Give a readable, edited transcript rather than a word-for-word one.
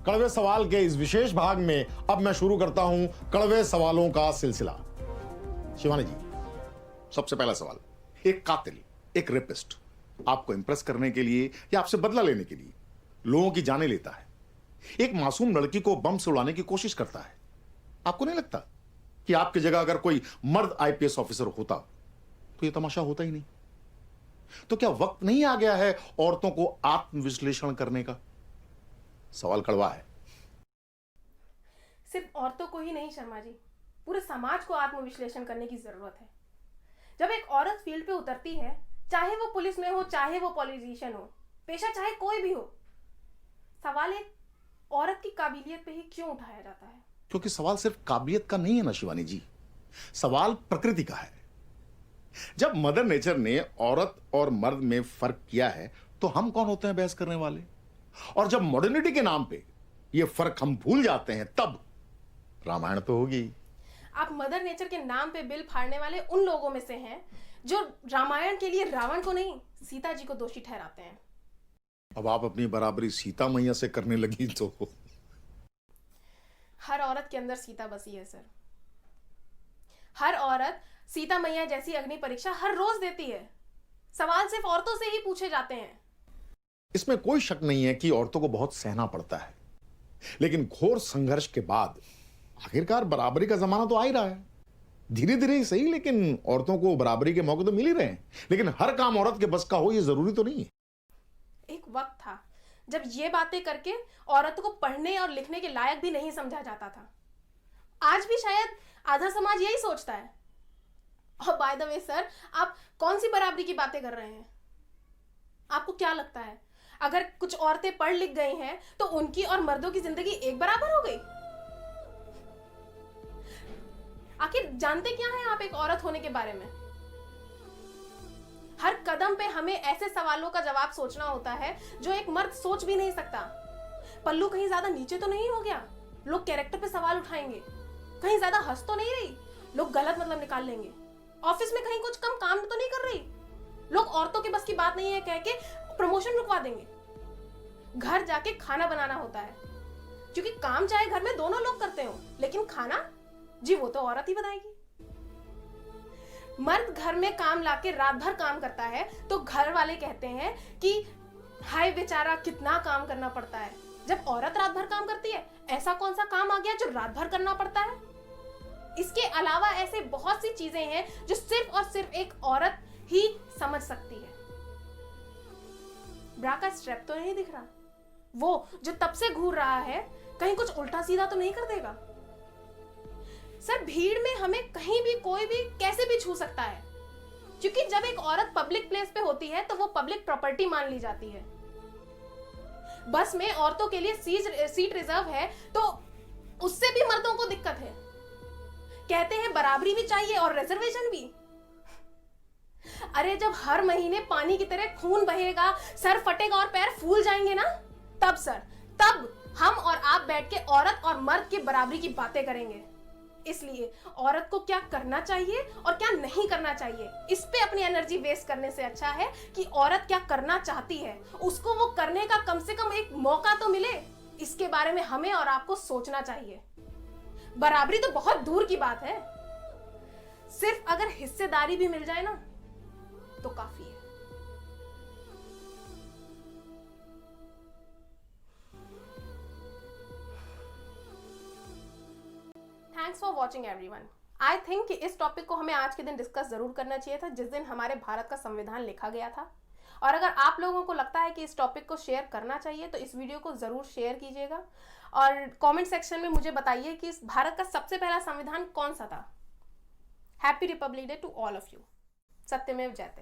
कड़वे सवाल के इस विशेष भाग में अब मैं शुरू करता हूं कड़वे सवालों का सिलसिला। शिवानी जी, सबसे पहला सवाल, एक कातिल, एक रेपिस्ट आपको इंप्रेस करने के लिए या आपसे बदला लेने के लिए लोगों की जानें लेता है, एक मासूम लड़की को बम से उड़ाने की कोशिश करता है, आपको नहीं लगता कि आपकी जगह अगर कोई मर्द आईपीएस ऑफिसर होता तो यह तमाशा होता ही नहीं? तो क्या वक्त नहीं आ गया है औरतों को आत्मविश्लेषण करने का? सवाल कड़वा है। सिर्फ औरतों को ही नहीं शर्मा जी, पूरे समाज को आत्मविश्लेषण करने की जरूरत है। जब एक औरत फील्ड पे उतरती है, चाहे वो पुलिस में हो, चाहे वो पॉलिटिशियन हो, पेशा चाहे कोई भी हो, सवाल एक औरत की काबिलियत पे ही क्यों उठाया जाता है? क्योंकि सवाल सिर्फ काबिलियत का नहीं है ना शिवानी जी, सवाल प्रकृति का है। जब मदर नेचर ने औरत और मर्द में फर्क किया है तो हम कौन होते हैं बहस करने वाले? और जब मॉडर्निटी के नाम पे ये फर्क हम भूल जाते हैं तब रामायण तो होगी। आप मदर नेचर के नाम पे बिल फाड़ने वाले उन लोगों में से हैं जो रामायण के लिए रावण को नहीं, सीता जी को दोषी ठहराते हैं। अब आप अपनी बराबरी सीता मैया से करने लगी तो हर औरत के अंदर सीता बसी है सर। हर औरत सीता मैया जैसी अग्नि परीक्षा हर रोज देती है। सवाल सिर्फ औरतों से ही पूछे जाते हैं। इसमें कोई शक नहीं है कि औरतों को बहुत सहना पड़ता है, लेकिन घोर संघर्ष के बाद आखिरकार बराबरी का जमाना तो आ ही रहा है। धीरे धीरे ही सही, लेकिन औरतों को बराबरी के मौके तो मिल ही रहे हैं। लेकिन हर काम औरत के बस का हो ये जरूरी तो नहीं है। एक वक्त था जब ये बातें करके औरतों को पढ़ने और लिखने के लायक भी नहीं समझा जाता था। आज भी शायद आधा समाज यही सोचता है। और बाय द वे सर, आप कौन सी बराबरी की बातें कर रहे हैं? आपको क्या लगता है अगर कुछ औरतें पढ़ लिख गई हैं तो उनकी और मर्दों की जिंदगी एक बराबर हो गई? आखिर जानते क्या हैं आप एक औरत होने के बारे में? हर कदम पे हमें ऐसे सवालों का जवाब सोचना होता है जो एक मर्द सोच भी नहीं सकता। पल्लू कहीं ज्यादा नीचे तो नहीं हो गया? लोग कैरेक्टर पे सवाल उठाएंगे। कहीं ज्यादा हंस तो नहीं रही? लोग गलत मतलब निकाल लेंगे। ऑफिस में कहीं कुछ कम काम तो नहीं कर रही? लोग औरतों के बस की बात नहीं है कह के प्रमोशन रुकवा देंगे। घर जाके खाना बनाना होता है, क्योंकि काम चाहे घर में दोनों लोग करते हो, लेकिन खाना जी वो तो औरत ही बनाएगी। मर्द घर में काम लाके रात भर काम करता है तो घर वाले कहते हैं कि हाय बेचारा कितना काम करना पड़ता है। जब औरत रात भर काम करती है, ऐसा कौन सा काम आ गया जो रात भर करना पड़ता है? इसके अलावा ऐसे बहुत सी चीजें हैं जो सिर्फ और सिर्फ एक औरत ही समझ सकती है। ब्रा का स्ट्रैप तो नहीं दिख रहा, वो जो तब से घूर रहा है कहीं कुछ उल्टा सीधा तो नहीं कर देगा? सर, भीड़ में हमें कहीं भी कोई भी कैसे भी छू सकता है, क्योंकि जब एक औरत पब्लिक प्लेस पे होती है तो वो पब्लिक प्रॉपर्टी मान ली जाती है। बस में औरतों के लिए सीट रिजर्व है तो उससे भी मर्दों को दिक्कत है। कहते हैं बराबरी भी चाहिए और रिजर्वेशन भी। अरे जब हर महीने पानी की तरह खून बहेगा, सर फटेगा और पैर फूल जाएंगे ना, तब सर, तब हम और आप बैठ के औरत और मर्द की बराबरी की बातें करेंगे। इसलिए औरत को क्या करना चाहिए और क्या नहीं करना चाहिए, इस पे अपनी एनर्जी वेस्ट करने से अच्छा है कि औरत क्या करना चाहती है उसको वो करने का कम से कम एक मौका तो मिले। इसके बारे में हमें और आपको सोचना चाहिए। बराबरी तो बहुत दूर की बात है, सिर्फ अगर हिस्सेदारी भी मिल जाए ना तो काफी है। Thanks for watching everyone. I think कि इस टॉपिक को हमें आज के दिन डिस्कस जरूर करना चाहिए था, जिस दिन हमारे भारत का संविधान लिखा गया था। और अगर आप लोगों को लगता है कि इस टॉपिक को शेयर करना चाहिए तो इस वीडियो को जरूर शेयर कीजिएगा और कमेंट सेक्शन में मुझे बताइए कि इस भारत का सबसे पहला संविधान कौन सा था। Happy republic day to all of you. सत्यमेव जयते।